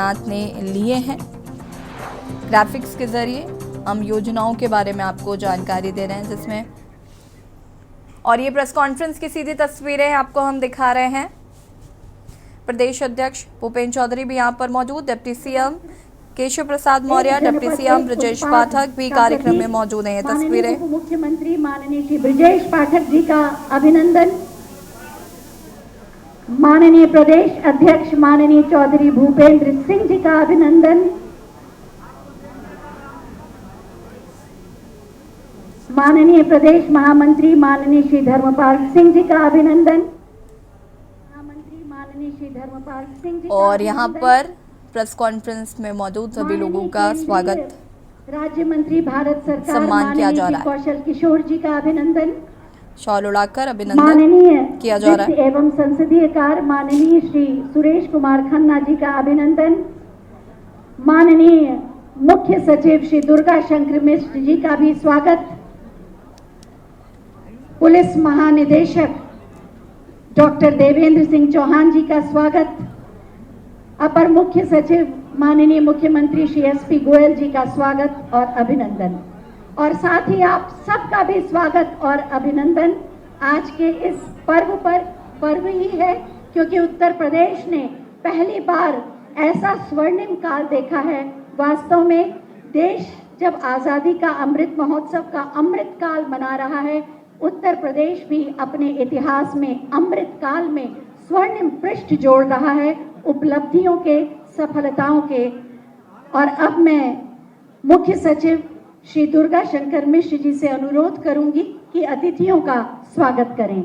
आदित्यनाथ ने लिए हैं। ग्राफिक्स के जरिए हम योजनाओं के बारे में आपको जानकारी दे रहे हैं, जिसमें और ये प्रेस कॉन्फ्रेंस की सीधी तस्वीरें आपको हम दिखा रहे हैं। प्रदेश अध्यक्ष भूपेंद्र चौधरी भी यहाँ पर मौजूद, deputy CM Keshav Prasad Maurya, deputy CM Brajesh Pathak भी कार्यक्रम में मौजूद हैं। ये तस्वीरें मुख्यमंत्री माननीय श्री ब्रजेश पाठक जी का अभिनंदन, माननीय प्रदेश अध्यक्ष माननीय चौधरी भूपेंद्र सिंह जी का अभिनंदन, माननीय प्रदेश महामंत्री माननीय श्री धर्मपाल सिंह जी का अभिनंदन, महामंत्री माननीय श्री धर्मपाल सिंह जी और यहाँ पर प्रेस कॉन्फ्रेंस में मौजूद सभी लोगों का स्वागत राज्य मंत्री भारत सरकार सम्मान किया जा रहा है। कौशल किशोर जी का अभिनंदन, शॉल उड़ाकर अभिनंदन किया जा रहा है। एवं संसदीय कार्य माननीय श्री सुरेश कुमार खन्ना जी का अभिनंदन, माननीय मुख्य सचिव श्री दुर्गा शंकर मिश्र जी का भी स्वागत, पुलिस महानिदेशक डॉक्टर देवेंद्र सिंह चौहान जी का स्वागत, अपर मुख्य सचिव माननीय मुख्यमंत्री श्री एसपी गोयल जी का स्वागत और अभिनंदन, और साथ ही आप सबका भी स्वागत और अभिनंदन आज के इस पर्व पर। पर्व ही है क्योंकि उत्तर प्रदेश ने पहली बार ऐसा स्वर्णिम काल देखा है। वास्तव में देश जब आज़ादी का अमृत महोत्सव का अमृत काल मना रहा है, उत्तर प्रदेश भी अपने इतिहास में अमृत काल में स्वर्णिम पृष्ठ जोड़ रहा है उपलब्धियों के, सफलताओं के। और अब मैं मुख्य सचिव श्री दुर्गा शंकर मिश्र जी से अनुरोध करूंगी कि अतिथियों का स्वागत करें।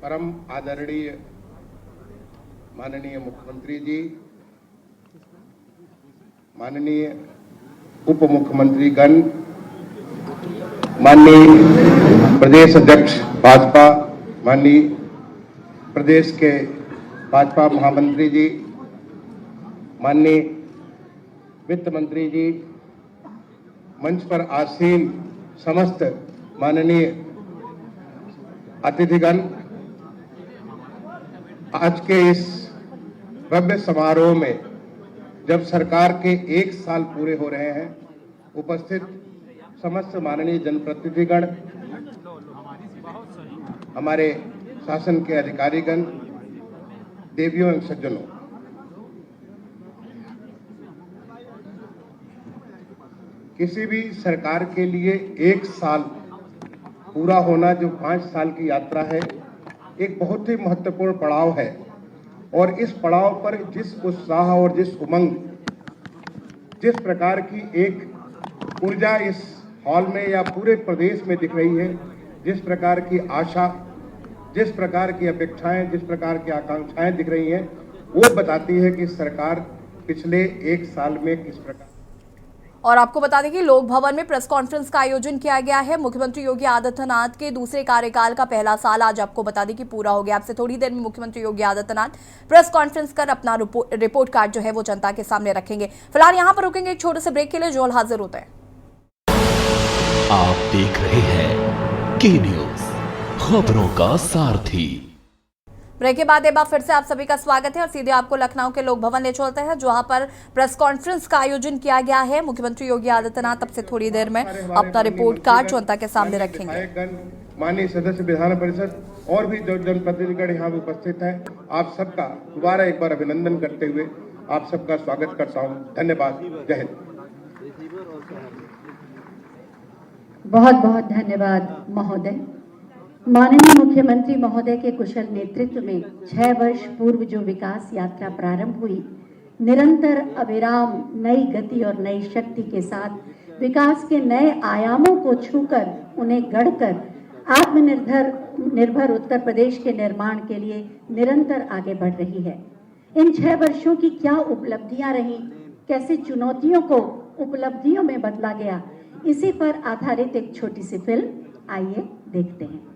परम आदरणीय माननीय मुख्यमंत्री जी, माननीय उप मुख्यमंत्री गण, माननीय प्रदेश अध्यक्ष भाजपा, माननीय प्रदेश के भाजपा महामंत्री जी, माननीय वित्त मंत्री जी, मंच पर आसीन समस्त माननीय अतिथिगण, आज के इस भव्य समारोह में जब सरकार के 1 साल पूरे हो रहे हैं, उपस्थित समस्त माननीय जनप्रतिनिधिगण, हमारे शासन के अधिकारीगण, देवियों एवं सज्जनों, किसी भी सरकार के लिए 1 साल पूरा होना, जो 5 साल की यात्रा है, एक बहुत ही महत्वपूर्ण पड़ाव है। और इस पड़ाव पर जिस उत्साह और जिस उमंग, जिस प्रकार की एक ऊर्जा इस हॉल में या पूरे प्रदेश में दिख रही है, जिस प्रकार की आशा, जिस प्रकार की अपेक्षाएं, जिस प्रकार की आकांक्षाएं दिख रही हैं, वो बताती है कि सरकार पिछले 1 साल में किस प्रकार। और आपको बता दें कि लोक भवन में प्रेस कॉन्फ्रेंस का आयोजन किया गया है। मुख्यमंत्री योगी आदित्यनाथ के दूसरे कार्यकाल का पहला साल आज आपको बता दें कि पूरा हो गया। आपसे थोड़ी देर में मुख्यमंत्री योगी आदित्यनाथ प्रेस कॉन्फ्रेंस कर अपना रिपोर्ट कार्ड जो है वो जनता के सामने रखेंगे। फिलहाल यहाँ पर रुकेंगे एक छोटे से ब्रेक के लिए, जो हाजिर होते हैं। आप देख रहे हैं के न्यूज, खबरों का सारथी। ब्रेक के बाद एक बार फिर से आप सभी का स्वागत है और सीधे आपको लखनऊ के लोक भवन ले चलते हैं, जहां पर प्रेस कॉन्फ्रेंस का आयोजन किया गया है। मुख्यमंत्री योगी आदित्यनाथ अब से थोड़ी देर में अपना रिपोर्ट कार्ड जनता के सामने रखेंगे। माननीय सदस्य विधान परिषद और भी जो जनप्रतिनिधिगण यहाँ उपस्थित हैं, आप सबका दोबारा एक बार अभिनंदन करते हुए आप सबका स्वागत करता हूँ। धन्यवाद। जय हिंद। बहुत बहुत धन्यवाद महोदय। माननीय मुख्यमंत्री महोदय के कुशल नेतृत्व में 6 वर्ष पूर्व जो विकास यात्रा प्रारंभ हुई, निरंतर अविराम नई गति और नई शक्ति के साथ विकास के नए आयामों को छूकर, उन्हें गढ़कर आत्मनिर्भर उत्तर प्रदेश के निर्माण के लिए निरंतर आगे बढ़ रही है। इन 6 वर्षों की क्या उपलब्धियां रही, कैसे चुनौतियों को उपलब्धियों में बदला गया, इसी पर आधारित एक छोटी सी फिल्म, आइए देखते हैं।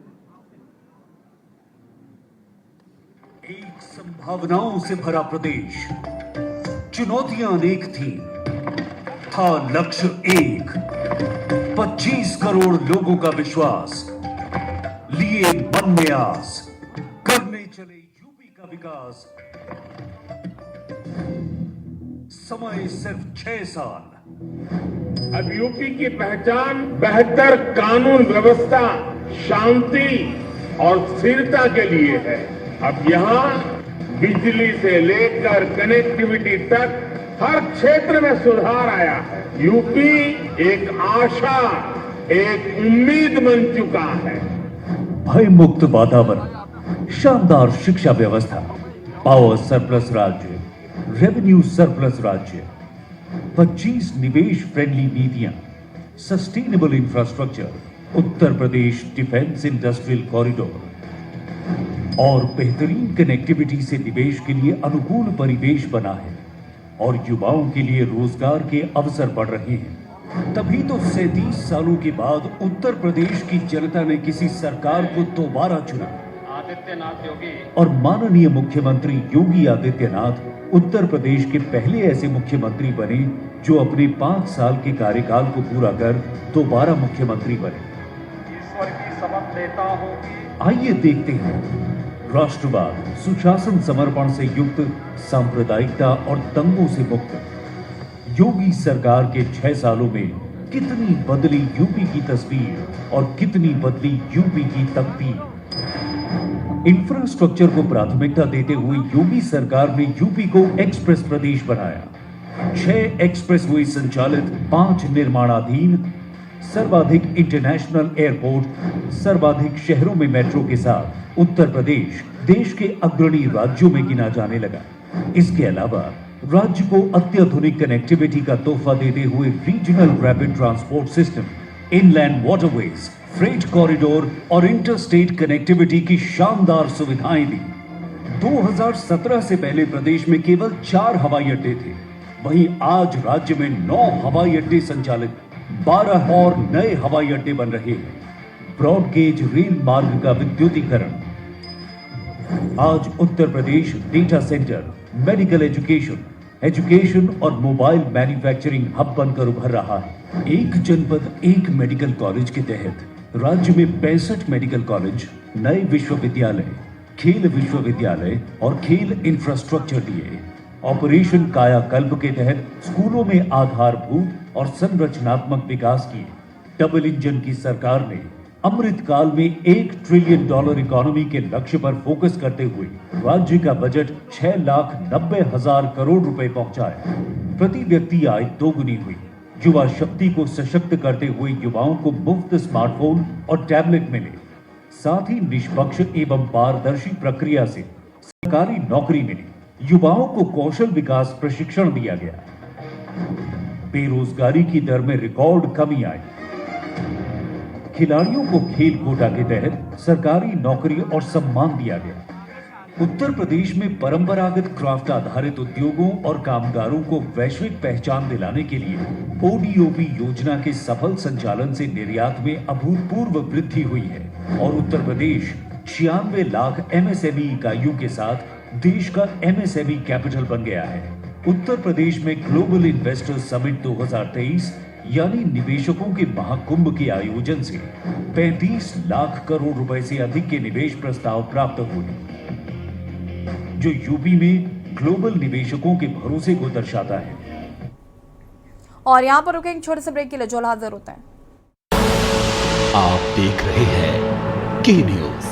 एक संभावनाओं से भरा प्रदेश, चुनौतियां अनेक थी, था लक्ष्य एक, 25 करोड़ लोगों का विश्वास, लिए मन में आस, करने चले यूपी का विकास। समय सिर्फ 6 साल। अब यूपी की पहचान बेहतर कानून व्यवस्था, शांति और स्थिरता के लिए है। अब यहाँ बिजली से लेकर कनेक्टिविटी तक हर क्षेत्र में सुधार आया है। यूपी एक आशा, एक उम्मीद बन चुका है। भय मुक्त वातावरण, शानदार शिक्षा व्यवस्था, पावर सरप्लस राज्य, रेवेन्यू सरप्लस राज्य, 25 निवेश फ्रेंडली नीतियां, sustainable infrastructure, Uttar Pradesh defence industrial corridor और बेहतरीन कनेक्टिविटी से निवेश के लिए अनुकूल परिवेश बना है और युवाओं के लिए रोजगार के अवसर बढ़ रहे हैं। तभी तो 37 सालों के बाद उत्तर प्रदेश की जनता ने किसी सरकार को दोबारा चुना। आदित्यनाथ योगी और माननीय मुख्यमंत्री योगी आदित्यनाथ उत्तर प्रदेश के पहले ऐसे मुख्यमंत्री बने जो अपने 5 साल के कार्यकाल को पूरा कर दोबारा मुख्यमंत्री बने। ईश्वर की शपथ लेता हूं कि आइए देखते हैं राष्ट्रवाद, सुशासन, समर्पण से युक्त, सांप्रदायिकता और दंगों से मुक्त योगी सरकार के 6 सालों में कितनी बदली यूपी की तस्वीर और कितनी बदली यूपी की तकदीर। इंफ्रास्ट्रक्चर को प्राथमिकता देते हुए योगी सरकार ने यूपी को एक्सप्रेस प्रदेश बनाया। 6 एक्सप्रेसवे संचालित, 5 निर्माणाधीन, सर्वाधिक इंटरनेशनल एयरपोर्ट, सर्वाधिक शहरों में मेट्रो के साथ उत्तर प्रदेश देश के अग्रणी राज्यों में गिना जाने लगा। इसके अलावा राज्य को अत्याधुनिक कनेक्टिविटी का तोहफा देते हुए regional rapid transport system, inland waterways, freight corridor और इंटरस्टेट कनेक्टिविटी की शानदार सुविधाएं दी। 2017 से पहले प्रदेश में केवल 4 हवाई अड्डे थे, वहीं आज राज्य में 9 हवाई अड्डे संचालित, 12 और नए हवाई अड्डे बन रहे हैं। ब्रॉड गेज रेल मार्ग का विद्युतीकरण। आज Uttar Pradesh data centre, medical education और मोबाइल मैन्युफैक्चरिंग हब बनकर उभर रहा है। एक जनपद एक मेडिकल कॉलेज के तहत राज्य में 65 मेडिकल कॉलेज, नए विश्वविद्यालय, खेल विश्वविद्यालय और खेल इंफ्रास्ट्रक्चर दिए। ऑपरेशन कायाकल्प के तहत स्कूलों में आधारभूत और संरचनात्मक विकास किए। डबल इंजन की सरकार ने अमृतकाल में $1 ट्रिलियन इकोनॉमी के लक्ष्य पर फोकस करते हुए राज्य का बजट 6,90,000 करोड़ रुपए पहुंचाया। प्रति व्यक्ति आय दोगुनी हुई। युवा शक्ति को सशक्त करते हुए युवाओं को मुफ्त स्मार्टफोन और टैबलेट मिले। साथ ही निष्पक्ष एवं पारदर्शी प्रक्रिया से सरकारी नौकरी मिली। युवाओं को कौशल विकास प्रशिक्षण दिया गया। बेरोजगारी की दर में रिकॉर्ड कमी आई। खिलाड़ियों को खेल कोटा के तहत सरकारी नौकरी और सम्मान दिया गया। उत्तर प्रदेश में परंपरागत क्राफ्ट आधारित उद्योगों और कामगारों को वैश्विक पहचान दिलाने के लिए ओडीओपी योजना के सफल संचालन से निर्यात में अभूतपूर्व वृद्धि हुई है और उत्तर प्रदेश 96 लाख एमएसएमई इकाइयों के साथ देश का एमएसएमई कैपिटल बन गया है। उत्तर प्रदेश में ग्लोबल इन्वेस्टर्स समिट 2023 यानी निवेशकों के महाकुंभ के आयोजन से 35 लाख करोड़ रुपए से अधिक के निवेश प्रस्ताव प्राप्त हुए, जो यूपी में ग्लोबल निवेशकों के भरोसे को दर्शाता है। और यहाँ पर रुकेंगे छोटे से ब्रेक के लिए, जो हाजिर होते हैं। आप देख रहे हैं के न्यूज,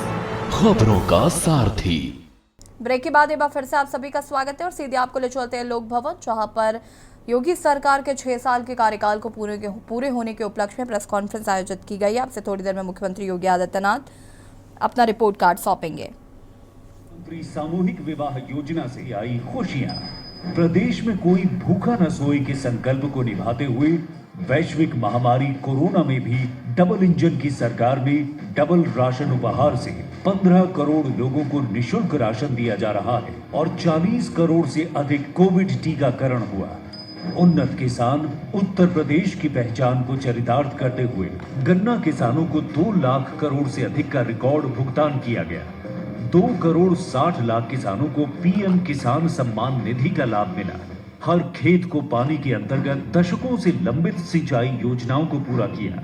खबरों का सारथी। ब्रेक के बाद एक बार फिर से आप सभी का स्वागत है और सीधे आपको ले चलते हैं लोक भवन, जहां पर योगी सरकार के 6 साल के कार्यकाल को पूरे होने के उपलक्ष्य में प्रेस कॉन्फ्रेंस आयोजित की गई है। आपसे थोड़ी देर में मुख्यमंत्री योगी आदित्यनाथ अपना रिपोर्ट कार्ड सौंपेंगे। सामूहिक विवाह योजना से आई खुशियां। प्रदेश में कोई भूखा न सोए के संकल्प को निभाते हुए वैश्विक महामारी कोरोना में भी डबल इंजन की सरकार ने डबल राशन उपहार से 15 करोड़ लोगों को निशुल्क राशन दिया जा रहा है और 40 करोड़ से अधिक कोविड टीकाकरण हुआ। उन्नत किसान उत्तर प्रदेश की पहचान को चरितार्थ करते हुए गन्ना किसानों को 2 लाख करोड़ से अधिक का रिकॉर्ड भुगतान किया गया। 2,60,00,000 किसानों को पीएम किसान सम्मान निधि का लाभ मिला। हर खेत को पानी के अंतर्गत दशकों से लंबित सिंचाई योजनाओं को पूरा किया।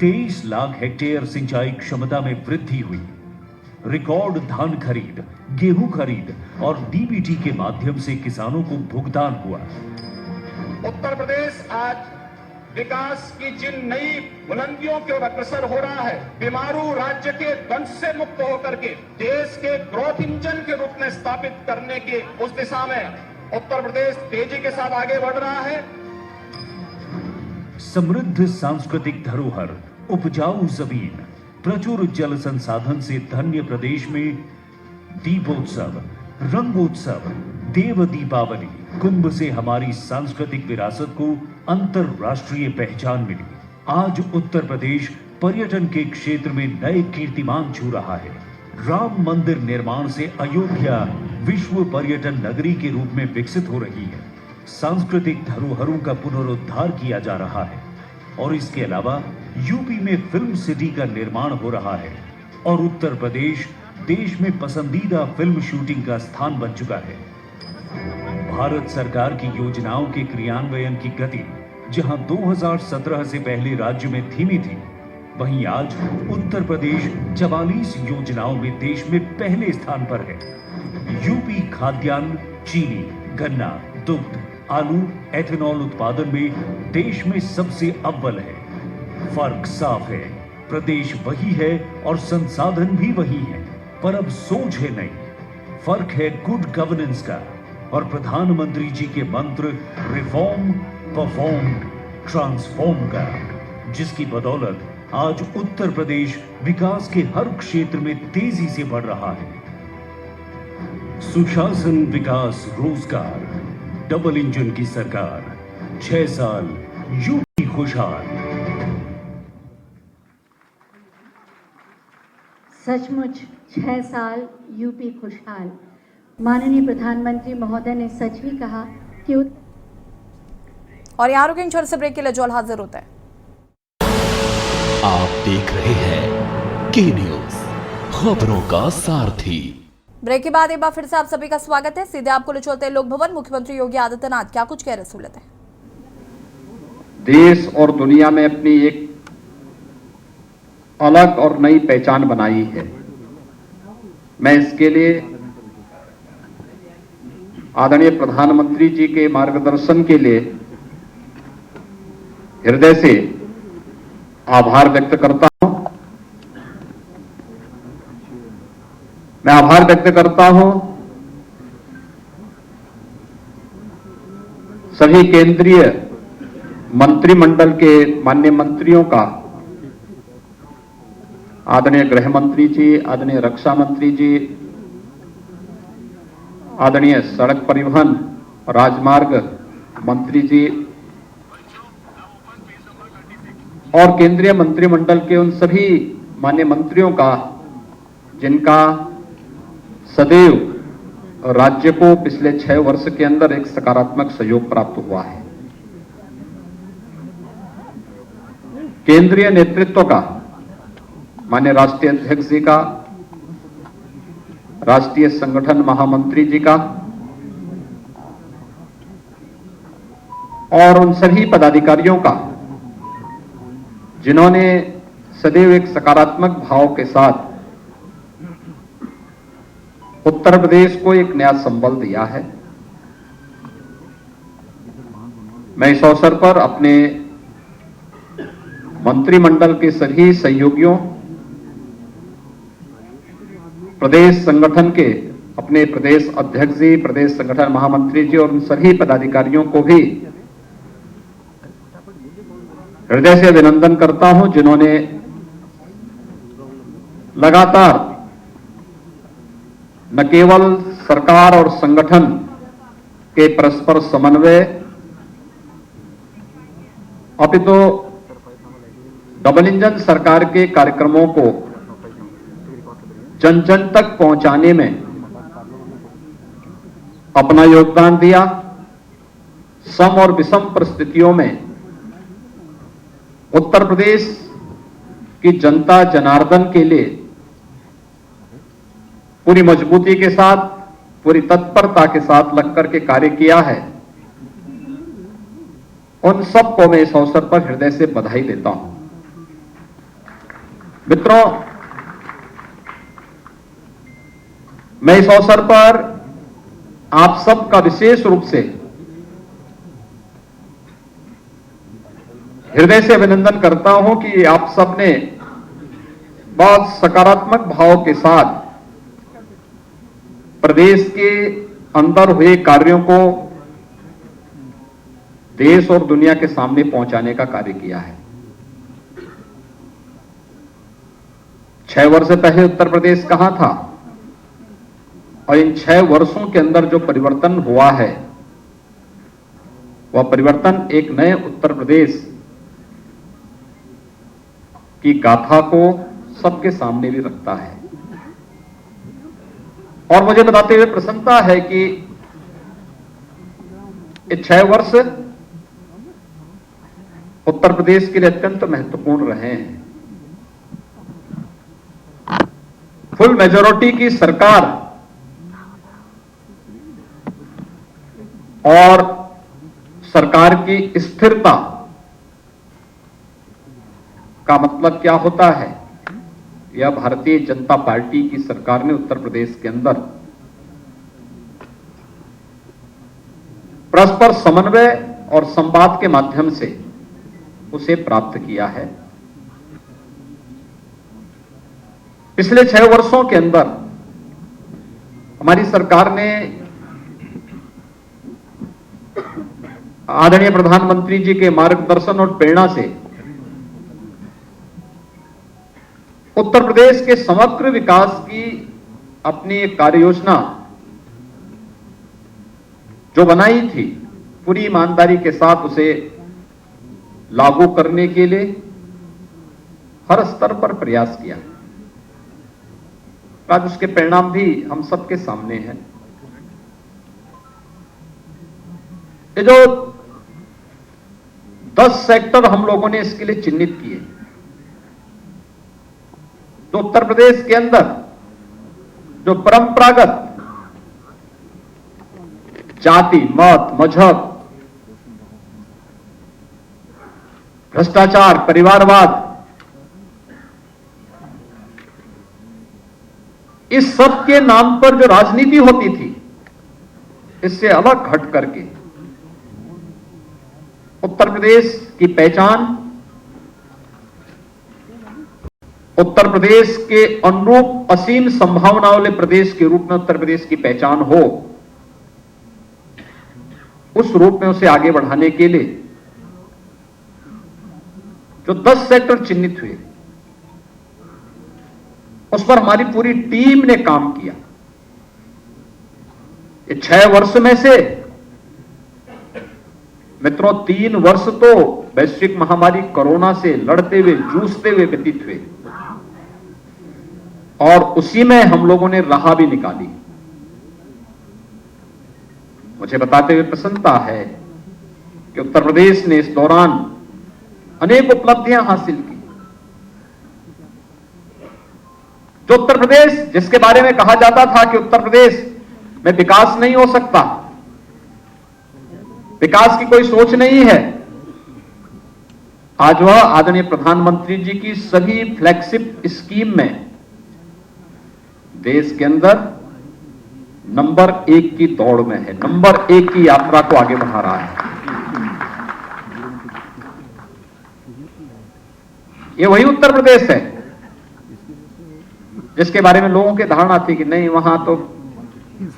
23 लाख हेक्टेयर सिंचाई क्षमता में वृद्धि हुई। रिकॉर्ड धान खरीद, गेहूं खरीद और डीबीटी के माध्यम से किसानों को भुगतान हुआ। उत्तर प्रदेश आज विकास की जिन नई बुलंदियों की ओर अग्रसर हो रहा है, बीमारू राज्य के दंश से मुक्त होकर के देश के ग्रोथ इंजन के रूप में स्थापित करने की उस दिशा में उत्तर प्रदेश तेजी के साथ आगे बढ़ रहा है। समृद्ध सांस्कृतिक धरोहर, उपजाऊ जमीन, प्रचुर जल संसाधन से धन्य प्रदेश में दीपोत्सव, रंगोत्सव, देव दीपावली, कुंभ से हमारी सांस्कृतिक विरासत को अंतरराष्ट्रीय पहचान मिली। आज उत्तर प्रदेश पर्यटन के क्षेत्र में नए कीर्तिमान छू रहा है। राम मंदिर निर्माण से अयोध्या विश्व पर्यटन नगरी के रूप में विकसित हो रही है। सांस्कृतिक धरोहरों का पुनरुद्धार किया जा रहा है और इसके अलावा यूपी में फिल्म सिटी का निर्माण हो रहा है और उत्तर प्रदेश देश में पसंदीदा फिल्म शूटिंग का स्थान बन चुका है। भारत सरकार की योजनाओं के क्रियान्वयन की गति जहां 2017 से पहले राज्य में धीमी थी, वहीं आज उत्तर प्रदेश 44 योजनाओं में देश में पहले स्थान पर है। यूपी खाद्यान्न, चीनी, गन्ना, दुग्ध, आलू, एथेनॉल उत्पादन में देश में सबसे अव्वल है। फर्क साफ है, प्रदेश वही है और संसाधन भी वही है, पर अब सोच है नई। फर्क है गुड गवर्नेंस का और प्रधानमंत्री जी के मंत्र रिफॉर्म, परफॉर्म, ट्रांसफॉर्म का, जिसकी बदौलत आज उत्तर प्रदेश विकास के हर क्षेत्र में तेजी से बढ़ रहा है। सुशासन, विकास, रोजगार, डबल इंजन की सरकार, 6 साल यूपी खुशहाल। सचमुच 6 साल यूपी खुशहाल। माननीय प्रधानमंत्री महोदय ने सच ही कहा कि और यहाँ रुकेंगे, छोटे से ब्रेक के लिए जॉल हाजिर होता है। आप देख रहे हैं के न्यूज, खबरों का सारथी। ब्रेक के बाद एक बार फिर से आप सभी का स्वागत है। सीधे आपको ले चलते हैं लोक भवन। मुख्यमंत्री योगी आदित्यनाथ क्या कुछ कह रहे, सुन लेते हैं। देश और दुनिया में अपनी एक अलग और नई पहचान बनाई है। मैं इसके लिए आदरणीय प्रधानमंत्री जी के मार्गदर्शन के लिए हृदय से आभार व्यक्त करता हूं। मैं आभार व्यक्त करता हूं सभी केंद्रीय मंत्रिमंडल के माननीय मंत्रियों का, आदरणीय गृह मंत्री जी, आदरणीय रक्षा मंत्री जी, आदरणीय सड़क परिवहन राजमार्ग मंत्री जी और केंद्रीय मंत्रिमंडल के उन सभी माननीय मंत्रियों का जिनका सदैव राज्य को पिछले 6 वर्ष के अंदर एक सकारात्मक सहयोग प्राप्त हुआ है। केंद्रीय नेतृत्व का, माननीय राष्ट्रीय अध्यक्ष जी का, राष्ट्रीय संगठन महामंत्री जी का और उन सभी पदाधिकारियों का जिन्होंने सदैव एक सकारात्मक भाव के साथ उत्तर प्रदेश को एक नया संबल दिया है। मैं इस अवसर पर अपने मंत्रिमंडल के सभी सहयोगियों, प्रदेश संगठन के अपने प्रदेश अध्यक्ष जी, प्रदेश संगठन महामंत्री जी और उन सभी पदाधिकारियों को भी हृदय से अभिनंदन करता हूं, जिन्होंने लगातार न केवल सरकार और संगठन के परस्पर समन्वय अपितु डबल इंजन सरकार के कार्यक्रमों को जन जन तक पहुंचाने में अपना योगदान दिया। सम और विषम परिस्थितियों में उत्तर प्रदेश की जनता जनार्दन के लिए पूरी मजबूती के साथ, पूरी तत्परता के साथ लगकर के कार्य किया है, उन सबको मैं इस अवसर पर हृदय से बधाई देता हूं। मित्रों, मैं इस अवसर पर आप सबका विशेष रूप से हृदय से अभिनंदन करता हूं कि आप सबने बहुत सकारात्मक भाव के साथ प्रदेश के अंदर हुए कार्यों को देश और दुनिया के सामने पहुंचाने का कार्य किया है। 6 वर्ष पहले उत्तर प्रदेश कहां था और इन 6 वर्षों के अंदर जो परिवर्तन हुआ है, वह परिवर्तन एक नए उत्तर प्रदेश की गाथा को सबके सामने भी रखता है। और मुझे बताते हुए प्रसन्नता है कि ये 6 वर्ष उत्तर प्रदेश के लिए अत्यंत महत्वपूर्ण रहे हैं। फुल मेजॉरिटी की सरकार और सरकार की स्थिरता का मतलब क्या होता है, यह भारतीय जनता पार्टी की सरकार ने उत्तर प्रदेश के अंदर परस्पर समन्वय और संवाद के माध्यम से उसे प्राप्त किया है। पिछले 6 वर्षों के अंदर हमारी सरकार ने आदरणीय प्रधानमंत्री जी के मार्गदर्शन और प्रेरणा से उत्तर प्रदेश के समग्र विकास की अपनी एक कार्य योजना जो बनाई थी, पूरी ईमानदारी के साथ उसे लागू करने के लिए हर स्तर पर प्रयास किया। आज उसके परिणाम भी हम सबके सामने हैं। ये जो 10 सेक्टर हम लोगों ने इसके लिए चिन्हित किए, तो उत्तर प्रदेश के अंदर जो परंपरागत जाति, मत, मजहब, भ्रष्टाचार, परिवारवाद, इस सब के नाम पर जो राजनीति होती थी, इससे अलग हट करके उत्तर प्रदेश की पहचान, उत्तर प्रदेश के अनुरूप असीम संभावनाओं वाले प्रदेश के रूप में उत्तर प्रदेश की पहचान हो, उस रूप में उसे आगे बढ़ाने के लिए जो 10 सेक्टर चिन्हित हुए, उस पर हमारी पूरी टीम ने काम किया। ये 6 वर्ष में से मित्रों 3 वर्ष तो वैश्विक महामारी कोरोना से लड़ते हुए, जूझते हुए व्यतीत हुए, और उसी में हम लोगों ने राह भी निकाली। मुझे बताते हुए प्रसन्नता है कि उत्तर प्रदेश ने इस दौरान अनेक उपलब्धियां हासिल की। जो उत्तर प्रदेश जिसके बारे में कहा जाता था कि उत्तर प्रदेश में विकास नहीं हो सकता, विकास की कोई सोच नहीं है, आज वह आदरणीय प्रधानमंत्री जी की सभी फ्लैगशिप स्कीम में देश के अंदर नंबर 1 की दौड़ में है, नंबर 1 की यात्रा को आगे बढ़ा रहा है। ये वही उत्तर प्रदेश है जिसके बारे में लोगों की धारणा थी कि नहीं, वहां तो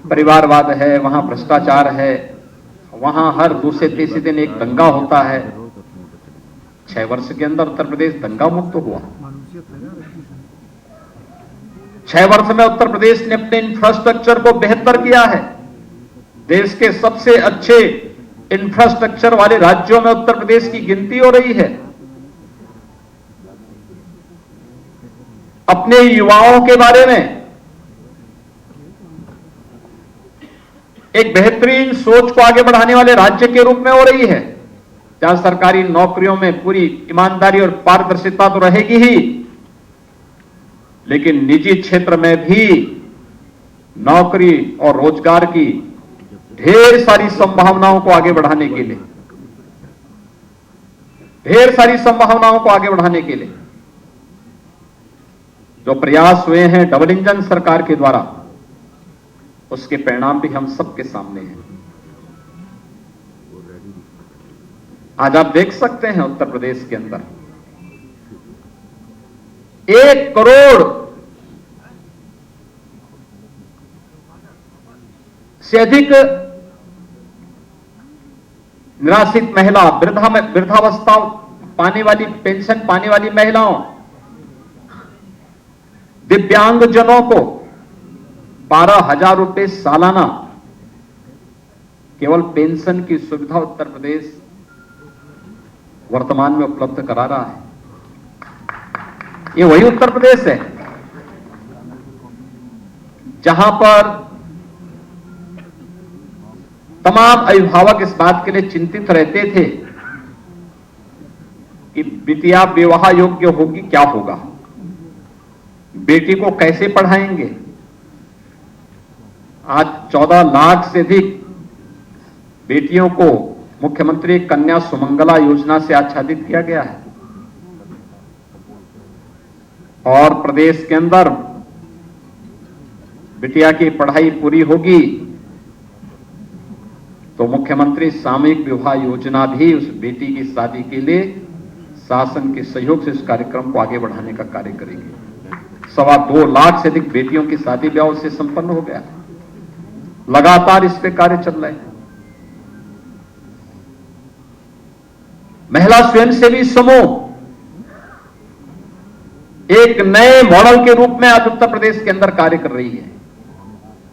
परिवारवाद है, वहां भ्रष्टाचार है, वहां हर दूसरे तीसरे दिन एक दंगा होता है। 6 वर्ष के अंदर उत्तर प्रदेश दंगा मुक्त हुआ। 6 वर्ष में उत्तर प्रदेश ने अपने इंफ्रास्ट्रक्चर को बेहतर किया है। देश के सबसे अच्छे इंफ्रास्ट्रक्चर वाले राज्यों में उत्तर प्रदेश की गिनती हो रही है। अपने युवाओं के बारे में एक बेहतरीन सोच को आगे बढ़ाने वाले राज्य के रूप में हो रही है, जहां सरकारी नौकरियों में पूरी ईमानदारी और पारदर्शिता तो रहेगी ही, लेकिन निजी क्षेत्र में भी नौकरी और रोजगार की ढेर सारी संभावनाओं को आगे बढ़ाने के लिए, जो प्रयास हुए हैं डबल इंजन सरकार के द्वारा, उसके परिणाम भी हम सबके सामने हैं। आज आप देख सकते हैं उत्तर प्रदेश के अंदर 1 करोड़ से अधिक निराश्रित महिला, वृद्धावस्था पाने वाली, पेंशन पाने वाली महिलाओं, दिव्यांगजनों को 12,000 रुपए सालाना केवल पेंशन की सुविधा उत्तर प्रदेश वर्तमान में उपलब्ध करा रहा है। ये वही उत्तर प्रदेश है जहां पर तमाम अभिभावक इस बात के लिए चिंतित रहते थे कि बिटिया विवाह योग्य होगी, क्या होगा, बेटी को कैसे पढ़ाएंगे। आज 14 लाख से अधिक बेटियों को मुख्यमंत्री कन्या सुमंगला योजना से आच्छादित किया गया है और प्रदेश के अंदर बिटिया की पढ़ाई पूरी होगी तो मुख्यमंत्री सामूहिक विवाह योजना भी उस बेटी की शादी के लिए शासन के सहयोग से इस कार्यक्रम को आगे बढ़ाने का कार्य करेंगे। 2.25 लाख से अधिक बेटियों की शादी ब्याह से संपन्न हो गया। लगातार इस पे कार्य चल रहे हैं। महिला स्वयंसेवी समूह एक नए मॉडल के रूप में आज उत्तर प्रदेश के अंदर कार्य कर रही है।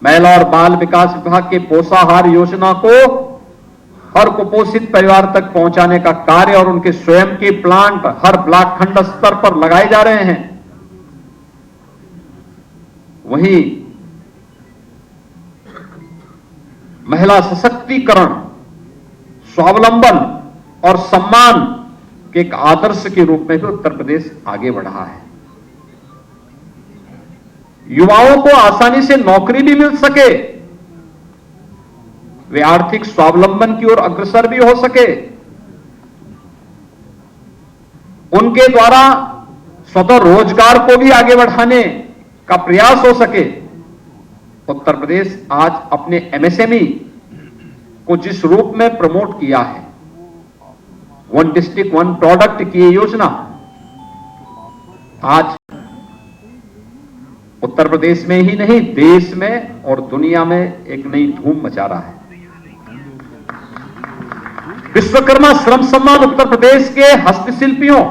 महिला और बाल विकास विभाग के पोषाहार योजना को हर कुपोषित परिवार तक पहुंचाने का कार्य और उनके स्वयं के प्लांट हर ब्लॉक खंड स्तर पर लगाए जा रहे हैं। वहीं महिला सशक्तिकरण, स्वावलंबन और सम्मान के एक आदर्श के रूप में भी उत्तर प्रदेश आगे बढ़ा है। युवाओं को आसानी से नौकरी भी मिल सके, वे आर्थिक स्वावलंबन की ओर अग्रसर भी हो सके, उनके द्वारा स्वतः रोजगार को भी आगे बढ़ाने का प्रयास हो सके। उत्तर प्रदेश आज अपने एमएसएमई को जिस रूप में प्रमोट किया है, 1 डिस्ट्रिक्ट 1 प्रोडक्ट की ये योजना आज उत्तर प्रदेश में ही नहीं, देश में और दुनिया में एक नई धूम मचा रहा है। विश्वकर्मा श्रम सम्मान उत्तर प्रदेश के हस्तशिल्पियों,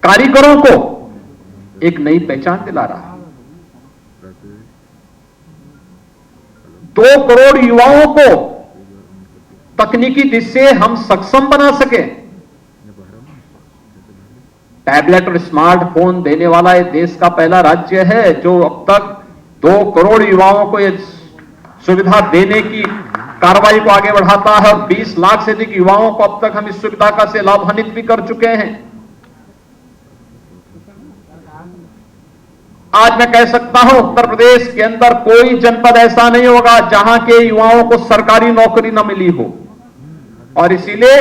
कारीगरों को एक नई पहचान दिला रहा है। 2 करोड़ युवाओं को तकनीकी दृष्टि से हम सक्षम बना सके। टैबलेट और स्मार्टफोन देने वाला ये देश का पहला राज्य है जो अब तक 2 करोड़ युवाओं को ये सुविधा देने की कार्रवाई को आगे बढ़ाता है और 20 लाख से अधिक युवाओं को अब तक हम इस सुविधा का से लाभान्वित भी कर चुके हैं। आज मैं कह सकता हूं उत्तर प्रदेश के अंदर कोई जनपद ऐसा नहीं होगा जहां के युवाओं को सरकारी नौकरी न मिली हो और इसीलिए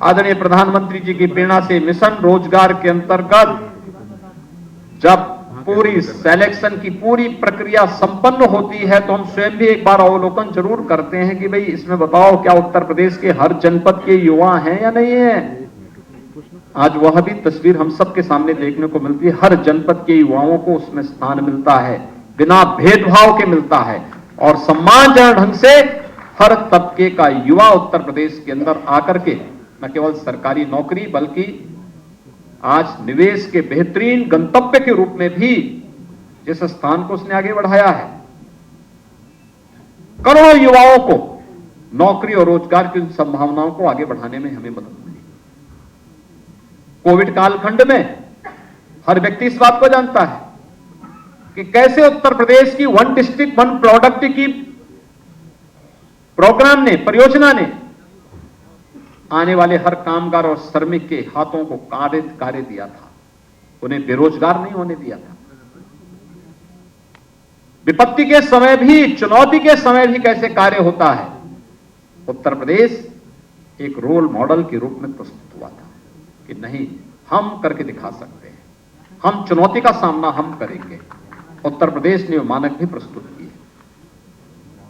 आदरणीय प्रधानमंत्री जी की प्रेरणा से मिशन रोजगार के अंतर्गत जब पूरी सिलेक्शन की पूरी प्रक्रिया संपन्न होती है तो हम स्वयं भी एक बार अवलोकन जरूर करते हैं कि भाई इसमें बताओ क्या उत्तर प्रदेश के हर जनपद के युवा हैं या नहीं है। आज वह भी तस्वीर हम सबके सामने देखने को मिलती है। हर जनपद के युवाओं को उसमें स्थान मिलता है, बिना भेदभाव के मिलता है और सम्मानजनक ढंग से हर तबके का युवा उत्तर प्रदेश के अंदर आकर के न केवल सरकारी नौकरी बल्कि आज निवेश के बेहतरीन गंतव्य के रूप में भी जिस स्थान को उसने आगे बढ़ाया है, करोड़ों युवाओं को नौकरी और रोजगार की संभावनाओं को आगे बढ़ाने में हमें मदद मिली। कोविड कालखंड में हर व्यक्ति इस बात को जानता है कि कैसे उत्तर प्रदेश की 1 डिस्ट्रिक्ट 1 प्रोडक्ट की प्रोग्राम ने, परियोजना ने आने वाले हर कामगार और श्रमिक के हाथों को कार्य दिया था। उन्हें बेरोजगार नहीं होने दिया था। विपत्ति के समय भी, चुनौती के समय भी कैसे कार्य होता है, उत्तर प्रदेश एक रोल मॉडल के रूप में प्रस्तुत हुआ था कि नहीं, हम करके दिखा सकते हैं, हम चुनौती का सामना हम करेंगे। उत्तर प्रदेश ने मानक भी प्रस्तुत किए।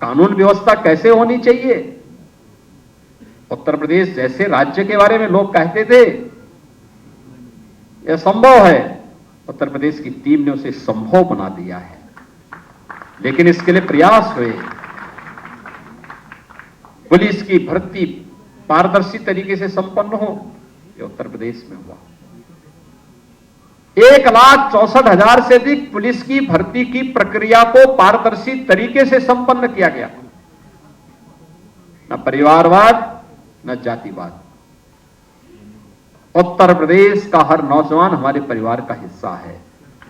कानून व्यवस्था कैसे होनी चाहिए, उत्तर प्रदेश जैसे राज्य के बारे में लोग कहते थे यह संभव है, उत्तर प्रदेश की टीम ने उसे संभव बना दिया है। लेकिन इसके लिए प्रयास हुए। पुलिस की भर्ती पारदर्शी तरीके से संपन्न हो, यह उत्तर प्रदेश में हुआ। 1,64,000 से अधिक पुलिस की भर्ती की प्रक्रिया को पारदर्शी तरीके से संपन्न किया गया। न परिवारवाद न जातिवाद। उत्तर प्रदेश का हर नौजवान हमारे परिवार का हिस्सा है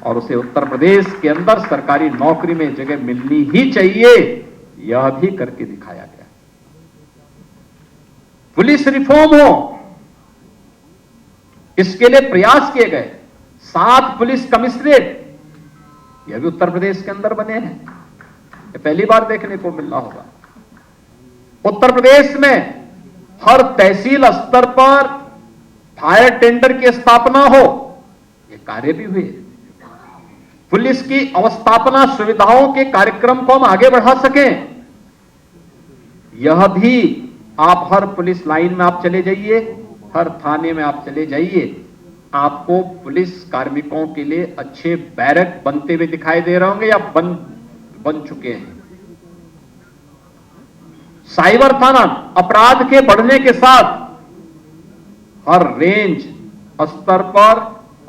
और उसे उत्तर प्रदेश के अंदर सरकारी नौकरी में जगह मिलनी ही चाहिए, यह भी करके दिखाया गया। पुलिस रिफॉर्म हो, इसके लिए प्रयास किए गए। 7 पुलिस कमिश्नरेट, यह भी उत्तर प्रदेश के अंदर बने हैं, यह पहली बार देखने को मिल रहा होगा। उत्तर प्रदेश में हर तहसील स्तर पर फायर टेंडर की स्थापना हो, यह कार्य भी हुए। पुलिस की अवस्थापना सुविधाओं के कार्यक्रम को हम आगे बढ़ा सकें, यह भी आप हर पुलिस लाइन में आप चले जाइए, हर थाने में आप चले जाइए, आपको पुलिस कार्मिकों के लिए अच्छे बैरक बनते हुए दिखाई दे रहे होंगे या बन चुके हैं। साइबर थाना, अपराध के बढ़ने के साथ हर रेंज स्तर पर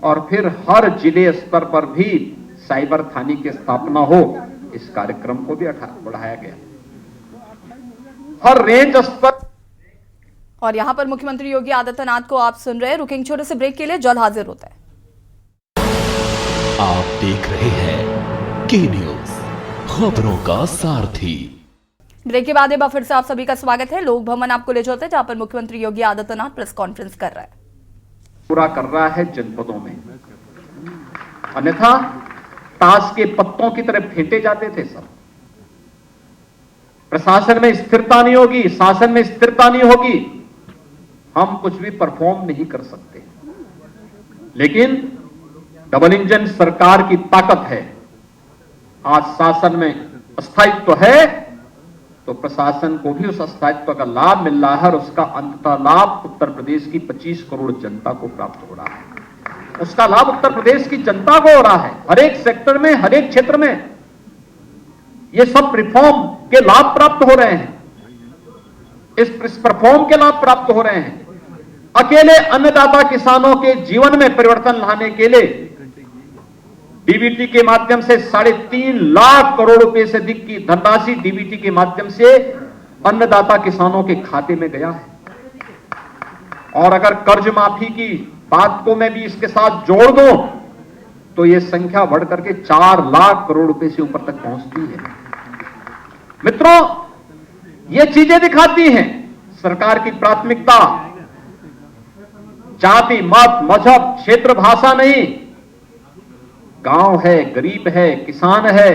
और फिर हर जिले स्तर पर भी साइबर थाने की स्थापना हो, इस कार्यक्रम को भी बढ़ाया गया। हर रेंज स्तर। और यहाँ पर मुख्यमंत्री योगी आदित्यनाथ को आप सुन रहे हैं। रुकेंगे छोटे से ब्रेक के लिए, जल्द हाजिर होता है। आप देख रहे हैं के न्यूज, खबरों का सारथी। ब्रेक के बाद एक बार फिर से आप सभी का स्वागत है। लोक भवन आपको ले जाते हैं जहां पर मुख्यमंत्री योगी आदित्यनाथ प्रेस कॉन्फ्रेंस कर रहा है। पूरा कर रहा है जनपदों में, अन्यथा ताश के पत्तों की तरह फेंटे जाते थे सब। प्रशासन में स्थिरता नहीं होगी, शासन में स्थिरता नहीं होगी, हम कुछ भी परफॉर्म नहीं कर सकते। लेकिन डबल इंजन सरकार की ताकत है। आज शासन में स्थायित्व है तो प्रशासन को भी उस स्थायित्व का लाभ मिल रहा है और उसका अंततः लाभ उत्तर प्रदेश की 25 करोड़ जनता को प्राप्त हो रहा है। उसका लाभ उत्तर प्रदेश की जनता को हो रहा है। हर एक सेक्टर में, हर एक क्षेत्र में ये सब रिफॉर्म के लाभ प्राप्त हो रहे हैं, इस परफॉर्म के लाभ प्राप्त हो रहे हैं। अकेले अन्नदाता किसानों के जीवन में परिवर्तन लाने के लिए डीबीटी के माध्यम से 3.5 लाख करोड़ रुपए से अधिक की धनराशि डीबीटी के माध्यम से अन्नदाता किसानों के खाते में गया है। और अगर कर्ज माफी की बात को मैं भी इसके साथ जोड़ दूं तो यह संख्या बढ़कर के 4 लाख करोड़ रुपए से ऊपर तक पहुंचती है। मित्रों, ये चीजें दिखाती हैं सरकार की प्राथमिकता जाति, मत, मजहब, क्षेत्र, भाषा नहीं। गांव है, गरीब है, किसान है,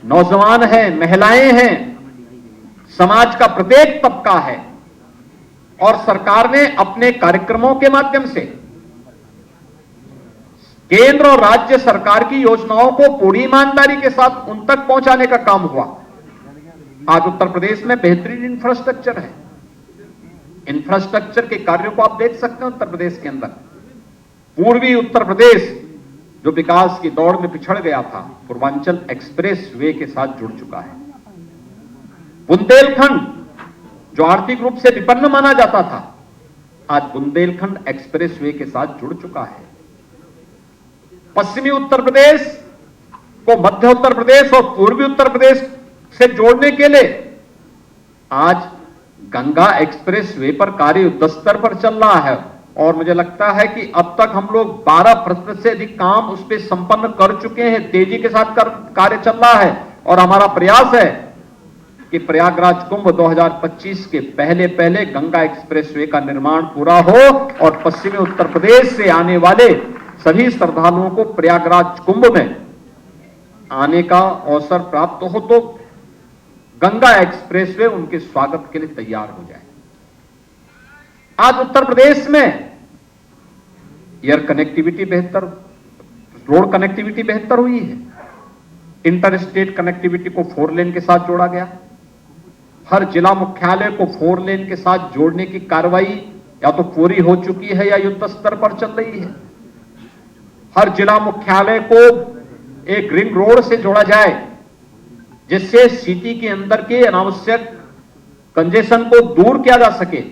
नौजवान है, महिलाएं हैं, समाज का प्रत्येक तबका है। और सरकार ने अपने कार्यक्रमों के माध्यम से केंद्र और राज्य सरकार की योजनाओं को पूरी ईमानदारी के साथ उन तक पहुंचाने का काम हुआ। आज उत्तर प्रदेश में बेहतरीन इंफ्रास्ट्रक्चर है। इंफ्रास्ट्रक्चर के कार्यों को आप देख सकते हैं उत्तर प्रदेश के अंदर। पूर्वी उत्तर प्रदेश जो विकास की दौड़ में पिछड़ गया था, पूर्वांचल एक्सप्रेस वे के साथ जुड़ चुका है। बुंदेलखंड जो आर्थिक रूप से विपन्न माना जाता था, आज बुंदेलखंड एक्सप्रेस वे के साथ जुड़ चुका है। पश्चिमी उत्तर प्रदेश को मध्य उत्तर प्रदेश और पूर्वी उत्तर प्रदेश से जोड़ने के लिए आज गंगा एक्सप्रेस वे पर कार्य युद्ध स्तर पर चल रहा है। और मुझे लगता है कि अब तक हम लोग 12% से अधिक काम उस पर संपन्न कर चुके हैं। तेजी के साथ कार्य चल रहा है और हमारा प्रयास है कि प्रयागराज कुंभ 2025 के पहले गंगा एक्सप्रेसवे का निर्माण पूरा हो और पश्चिमी उत्तर प्रदेश से आने वाले सभी श्रद्धालुओं को प्रयागराज कुंभ में आने का अवसर प्राप्त हो तो गंगा एक्सप्रेसवे उनके स्वागत के लिए तैयार हो जाए। आज उत्तर प्रदेश में एयर कनेक्टिविटी बेहतर, रोड कनेक्टिविटी बेहतर हुई है। इंटर स्टेट कनेक्टिविटी को 4 लेन के साथ जोड़ा गया। हर जिला मुख्यालय को 4 लेन के साथ जोड़ने की कार्रवाई या तो पूरी हो चुकी है या युद्ध स्तर पर चल रही है। हर जिला मुख्यालय को एक रिंग रोड से जोड़ा जाए जिससे सिटी के अंदर के अनावश्यक कंजेशन को दूर किया जा सके।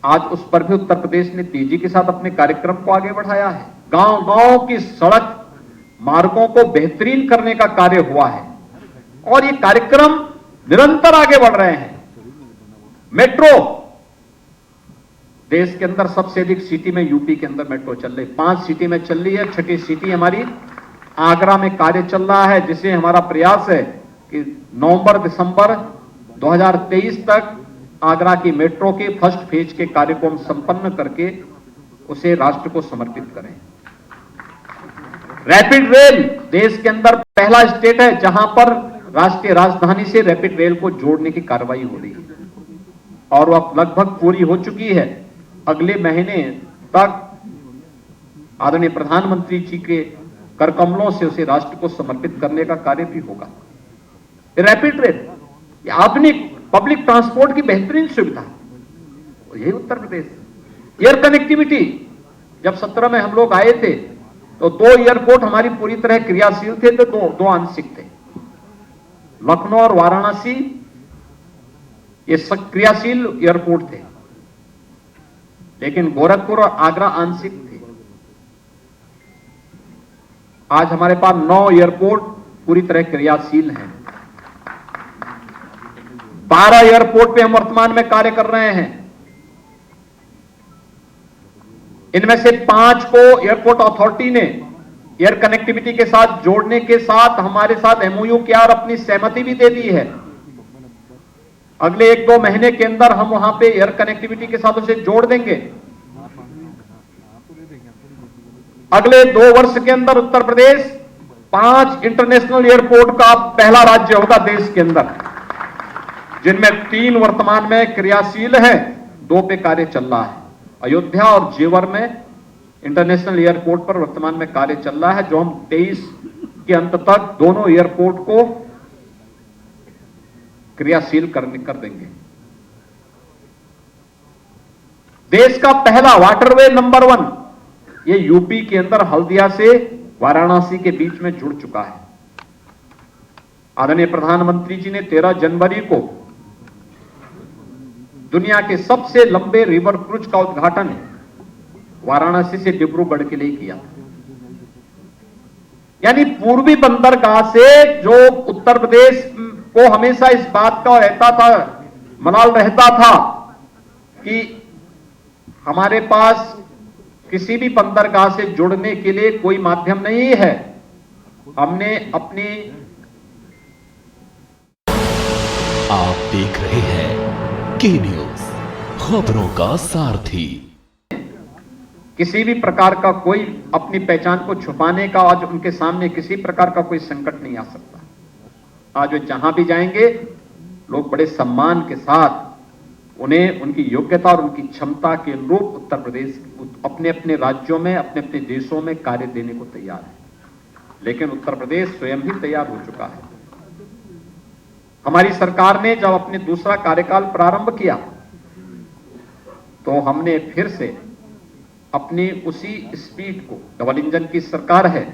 आज उस पर भी उत्तर प्रदेश ने तेजी के साथ अपने कार्यक्रम को आगे बढ़ाया है। गांव गांव की सड़क मार्गों को बेहतरीन करने का कार्य हुआ है और ये कार्यक्रम निरंतर आगे बढ़ रहे हैं। मेट्रो देश के अंदर सबसे अधिक सिटी में यूपी के अंदर मेट्रो चल रही, 5 सिटी में चल रही है। छठी सिटी हमारी आगरा में कार्य चल रहा है, जिसे हमारा प्रयास है कि नवंबर दिसंबर 2023 तक आगरा की मेट्रो के फर्स्ट फेज के कार्य को हम संपन्न करके उसे राष्ट्र को समर्पित करें। रैपिड रेल देश के अंदर पहला स्टेट है जहां पर राष्ट्रीय राजधानी से रैपिड रेल को जोड़ने की कार्रवाई हो रही है और वह लगभग पूरी हो चुकी है। अगले महीने तक आदरणीय प्रधानमंत्री जी के कर कमलों से उसे राष्ट्र को समर्पित करने का कार्य भी होगा। रैपिड रेल आधुनिक पब्लिक ट्रांसपोर्ट की बेहतरीन सुविधा, यही उत्तर प्रदेश। एयर कनेक्टिविटी, जब 17 में हम लोग आए थे तो 2 एयरपोर्ट हमारी पूरी तरह क्रियाशील थे, तो दो आंशिक थे। लखनऊ और वाराणसी ये क्रियाशील एयरपोर्ट थे, लेकिन गोरखपुर और आगरा आंशिक थे। आज हमारे पास 9 एयरपोर्ट पूरी तरह क्रियाशील हैं। 12 एयरपोर्ट पे हम वर्तमान में कार्य कर रहे हैं। इनमें से 5 को एयरपोर्ट अथॉरिटी ने एयर कनेक्टिविटी के साथ जोड़ने के साथ हमारे साथ एमओयू किया और अपनी सहमति भी दे दी है। अगले 1-2 महीने के अंदर हम वहां पे एयर कनेक्टिविटी के साथ उसे जोड़ देंगे। अगले 2 वर्ष के अंदर उत्तर प्रदेश 5 इंटरनेशनल एयरपोर्ट का पहला राज्य होगा देश के अंदर, जिनमें 3 वर्तमान में क्रियाशील है, 2 पे कार्य चल रहा है। अयोध्या और जेवर में इंटरनेशनल एयरपोर्ट पर वर्तमान में कार्य चल रहा है, जो हम 23 के अंत तक दोनों एयरपोर्ट को क्रियाशील कर देंगे। देश का पहला वाटरवे नंबर 1 ये यूपी के अंदर हल्दिया से वाराणसी के बीच में जुड़ चुका है। आदरणीय प्रधानमंत्री जी ने 13 जनवरी को दुनिया के सबसे लंबे रिवर क्रूज का उद्घाटन वाराणसी से डिब्रूगढ़ के लिए किया। यानी पूर्वी बंदरगाह से जो उत्तर प्रदेश को हमेशा इस बात का रहता था, मलाल रहता था कि हमारे पास किसी भी बंदरगाह से जुड़ने के लिए कोई माध्यम नहीं है। हमने अपनी आप देख रहे हैं के न्यूज, खबरों का सारथी। किसी भी प्रकार का कोई अपनी पहचान को छुपाने का आज उनके सामने किसी प्रकार का कोई संकट नहीं आ सकता। आज वे जहां भी जाएंगे लोग बड़े सम्मान के साथ उन्हें उनकी योग्यता और उनकी क्षमता के अनुरूप उत्तर प्रदेश अपने अपने राज्यों में, अपने अपने देशों में कार्य देने को तैयार है। लेकिन उत्तर प्रदेश स्वयं ही तैयार हो चुका है। हमारी सरकार ने जब अपने दूसरा कार्यकाल प्रारंभ किया तो हमने फिर से अपनी उसी स्पीड को, डबल इंजन की सरकार है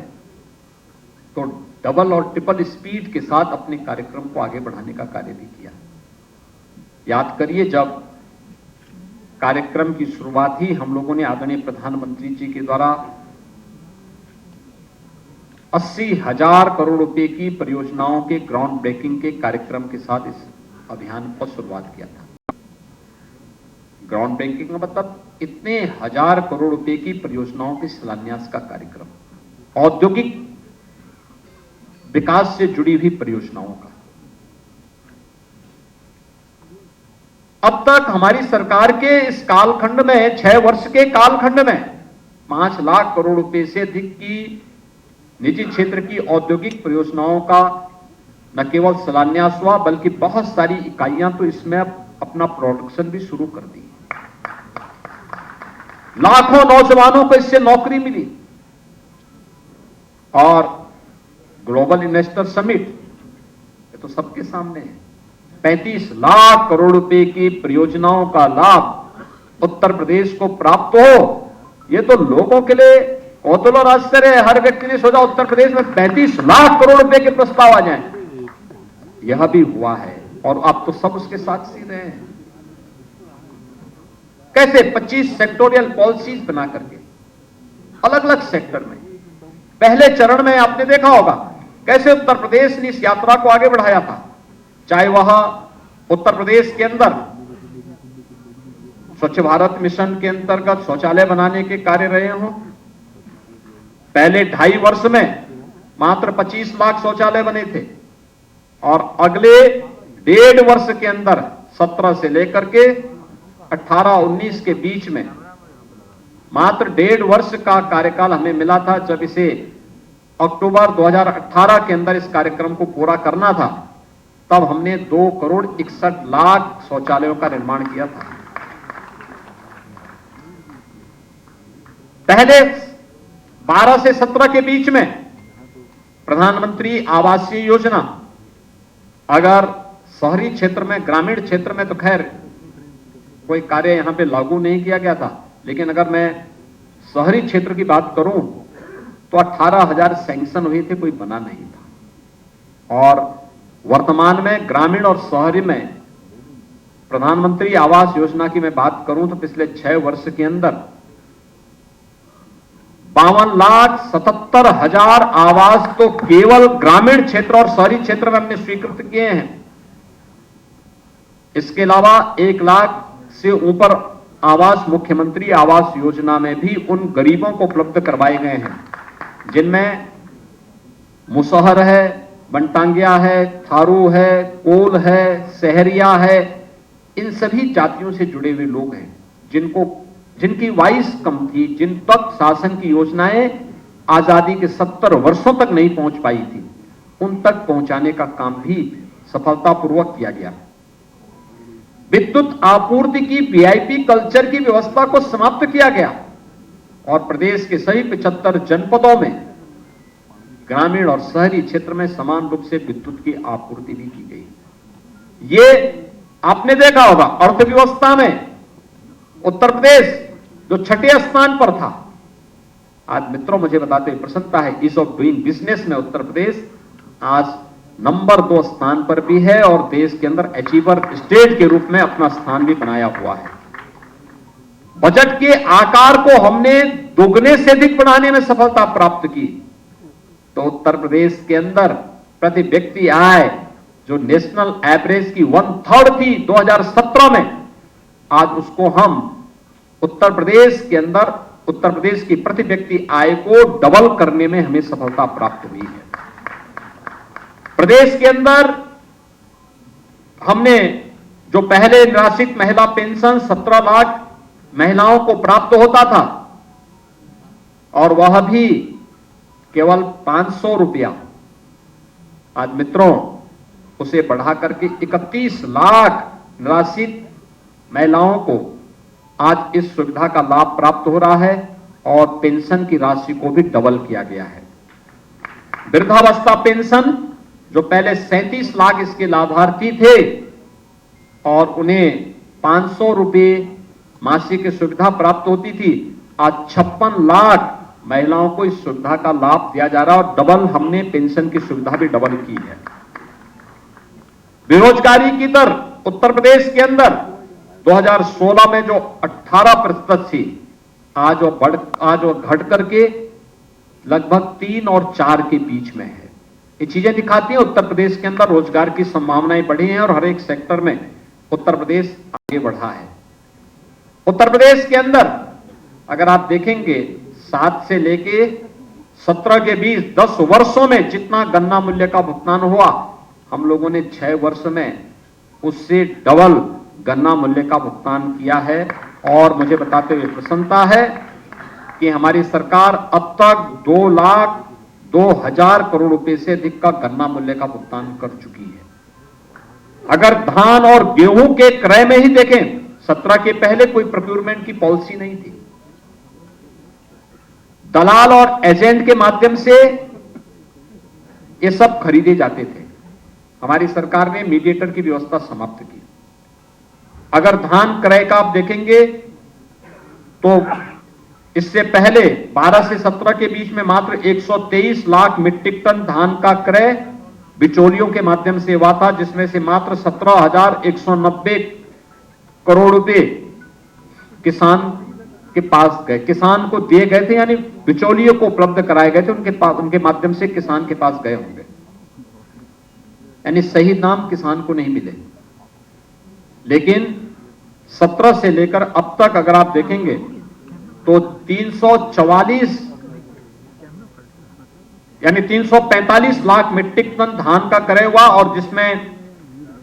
तो डबल और ट्रिपल स्पीड के साथ अपने कार्यक्रम को आगे बढ़ाने का कार्य भी किया। याद करिए, जब कार्यक्रम की शुरुआत ही हम लोगों ने आदरणीय प्रधानमंत्री जी के द्वारा 80,000 करोड़ रुपए की परियोजनाओं के ग्राउंड ब्रेकिंग के कार्यक्रम के साथ इस अभियान को शुरुआत किया था। ग्राउंड ब्रेकिंग का मतलब इतने 1000 करोड़ रुपए की परियोजनाओं के शिलान्यास का कार्यक्रम, औद्योगिक विकास से जुड़ी हुई परियोजनाओं का। अब तक हमारी सरकार के इस कालखंड में, 6 वर्ष के कालखंड में 5 लाख करोड़ रुपए से अधिक की निजी क्षेत्र की औद्योगिक परियोजनाओं का न केवल शिलान्यास हुआ बल्कि बहुत सारी इकाइयां तो इसमें अपना प्रोडक्शन भी शुरू कर दी। लाखों नौजवानों को इससे नौकरी मिली। और ग्लोबल इन्वेस्टर समिट ये तो सबके सामने है। 35 लाख करोड़ रुपए की परियोजनाओं का लाभ उत्तर प्रदेश को प्राप्त हो, ये तो लोगों के लिए कौतूहल और आश्चर्य है। हर व्यक्ति ने सोचा उत्तर प्रदेश में 35 लाख करोड़ रुपए के प्रस्ताव आ जाएं। यह भी हुआ है और आप तो सब उसके साक्षी रहे हैं। कैसे 25 सेक्टोरियल पॉलिसीज बना करके अलग अलग सेक्टर में पहले चरण में आपने देखा होगा कैसे उत्तर प्रदेश ने इस यात्रा को आगे बढ़ाया था। चाहे वह उत्तर प्रदेश के अंदर स्वच्छ भारत मिशन के अंतर्गत शौचालय बनाने के कार्य रहे हों। पहले 2.5 वर्ष में मात्र 25 लाख शौचालय बने थे और अगले 1.5 वर्ष के अंदर 17 से लेकर के 18-19 के बीच में मात्र 1.5 वर्ष का कार्यकाल हमें मिला था। जब इसे अक्टूबर 2018 के अंदर इस कार्यक्रम को पूरा करना था, तब हमने 2 करोड़ 61 लाख शौचालयों का निर्माण किया था। पहले 12 से 17 के बीच में प्रधानमंत्री आवासीय योजना, अगर शहरी क्षेत्र में, ग्रामीण क्षेत्र में तो खैर कोई कार्य यहां पे लागू नहीं किया गया था, लेकिन अगर मैं शहरी क्षेत्र की बात करूं तो 18,000 सैंक्शन हुए थे, कोई बना नहीं था। और वर्तमान में ग्रामीण और शहरी में प्रधानमंत्री आवास योजना की मैं बात करूं तो पिछले 6 वर्ष के अंदर 52,77,000 आवास तो केवल ग्रामीण क्षेत्र और शहरी क्षेत्र में हमने स्वीकृत किए हैं। इसके अलावा 1 लाख से ऊपर आवास मुख्यमंत्री आवास योजना में भी उन गरीबों को उपलब्ध करवाए गए हैं जिनमें मुसहर है, बनटांगिया है, थारू है, कोल है, सहरिया है, इन सभी जातियों से जुड़े हुए लोग हैं जिनकी वाइस कम थी, जिन तक शासन की योजनाएं आजादी के 70 वर्षों तक नहीं पहुंच पाई थी, उन तक पहुंचाने का काम भी सफलतापूर्वक किया गया। विद्युत आपूर्ति की वीआईपी कल्चर की व्यवस्था को समाप्त किया गया और प्रदेश के सभी 75 जनपदों में ग्रामीण और शहरी क्षेत्र में समान रूप से विद्युत की आपूर्ति भी की गई। ये आपने देखा होगा अर्थव्यवस्था में उत्तर प्रदेश जो 6ठे स्थान पर था, आज मित्रों मुझे बताते हुए प्रसन्नता है, ईज ऑफ डूइंग बिजनेस में उत्तर प्रदेश आज नंबर 2 स्थान पर भी है और देश के अंदर अचीवर स्टेट के रूप में अपना स्थान भी बनाया हुआ है। बजट के आकार को हमने दोगुने से अधिक बढ़ाने में सफलता प्राप्त की तो उत्तर प्रदेश के अंदर प्रति व्यक्ति आय जो नेशनल एवरेज की 1/3 थी 2017 में, आज उसको हम उत्तर प्रदेश के अंदर उत्तर प्रदेश की प्रति व्यक्ति आय को डबल करने में हमें सफलता प्राप्त हुई है। प्रदेश के अंदर हमने जो पहले निराश्रित महिला पेंशन 17 लाख महिलाओं को प्राप्त होता था और वह भी केवल 500 रुपया, आज मित्रों उसे बढ़ा करके 31 लाख निराश्रित महिलाओं को आज इस सुविधा का लाभ प्राप्त हो रहा है और पेंशन की राशि को भी डबल किया गया है। वृद्धावस्था पेंशन जो पहले 37 लाख इसके लाभार्थी थे और उन्हें 500 रुपये मासिक की सुविधा प्राप्त होती थी, आज 56 लाख महिलाओं को इस सुविधा का लाभ दिया जा रहा है और डबल हमने पेंशन की सुविधा भी डबल की है। बेरोजगारी की दर उत्तर प्रदेश के अंदर 2016 में जो 18% थी, आज वो घट करके लगभग 3 और 4 के बीच में है। ये चीजें दिखाती हैं उत्तर प्रदेश के अंदर रोजगार की संभावनाएं बढ़ी हैं और हर एक सेक्टर में उत्तर प्रदेश आगे बढ़ा है। उत्तर प्रदेश के अंदर अगर आप देखेंगे 7 से लेके 17 के बीच 10 वर्षों में जितना गन्ना मूल्य का भुगतान हुआ, हम लोगों ने 6 वर्ष में उससे डबल गन्ना मूल्य का भुगतान किया है। और मुझे बताते हुए प्रसन्नता है कि हमारी सरकार अब तक 2,02,000 करोड़ रुपए से अधिक का गन्ना मूल्य का भुगतान कर चुकी है। अगर धान और गेहूं के क्रय में ही देखें, 17 के पहले कोई प्रोक्योरमेंट की पॉलिसी नहीं थी। दलाल और एजेंट के माध्यम से ये सब खरीदे जाते थे। हमारी सरकार ने मीडिएटर की व्यवस्था समाप्त की। अगर धान क्रय का आप देखेंगे तो इससे पहले 12 से 17 के बीच में मात्र 123 लाख मीट्रिक टन धान का क्रय बिचौलियों के माध्यम से हुआ था, जिसमें से मात्र 17,190 करोड़ रुपए किसान के पास गए, किसान को दिए गए थे, यानी बिचौलियों को उपलब्ध कराए गए थे, उनके माध्यम से किसान के पास गए होंगे, यानी सही दाम किसान को नहीं मिले। लेकिन 17 से लेकर अब तक अगर आप देखेंगे तो 344 यानी 345 लाख मीट्रिक टन धान का क्रय हुआ, और जिसमें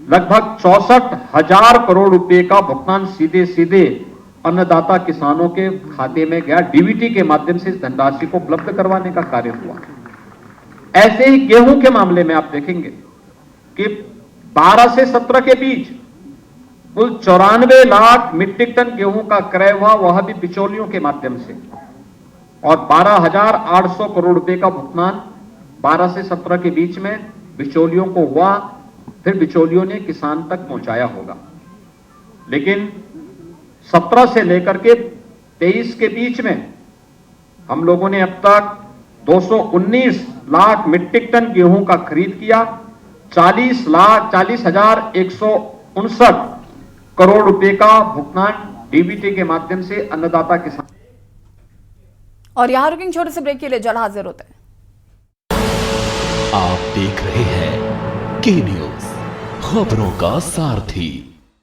लगभग 64,000 करोड़ रुपए का भुगतान सीधे सीधे अन्नदाता किसानों के खाते में गया। डीबीटी के माध्यम से इस धनराशि को उपलब्ध करवाने का कार्य हुआ। ऐसे ही गेहूं के मामले में आप देखेंगे कि 12 से 17 के बीच कुल 94 लाख मीट्रिक टन गेहूं का क्रय हुआ, वह भी बिचौलियों के माध्यम से, और 12,800 करोड़ रुपए का भुगतान 12 से 17 के बीच में बिचौलियों को हुआ, फिर बिचौलियों ने किसान तक पहुंचाया होगा। लेकिन 17 से लेकर के 23 के बीच में हम लोगों ने अब तक 219 लाख मीट्रिक टन गेहूं का खरीद किया, 40,159 करोड़ रुपए का भुगतान डीबीटी के माध्यम से अन्नदाता किसान। और यहां रुकेंगे छोटे से ब्रेक के लिए, जल्द हाजिर होते हैं। आप देख रहे हैं के न्यूज, खबरों का सारथी।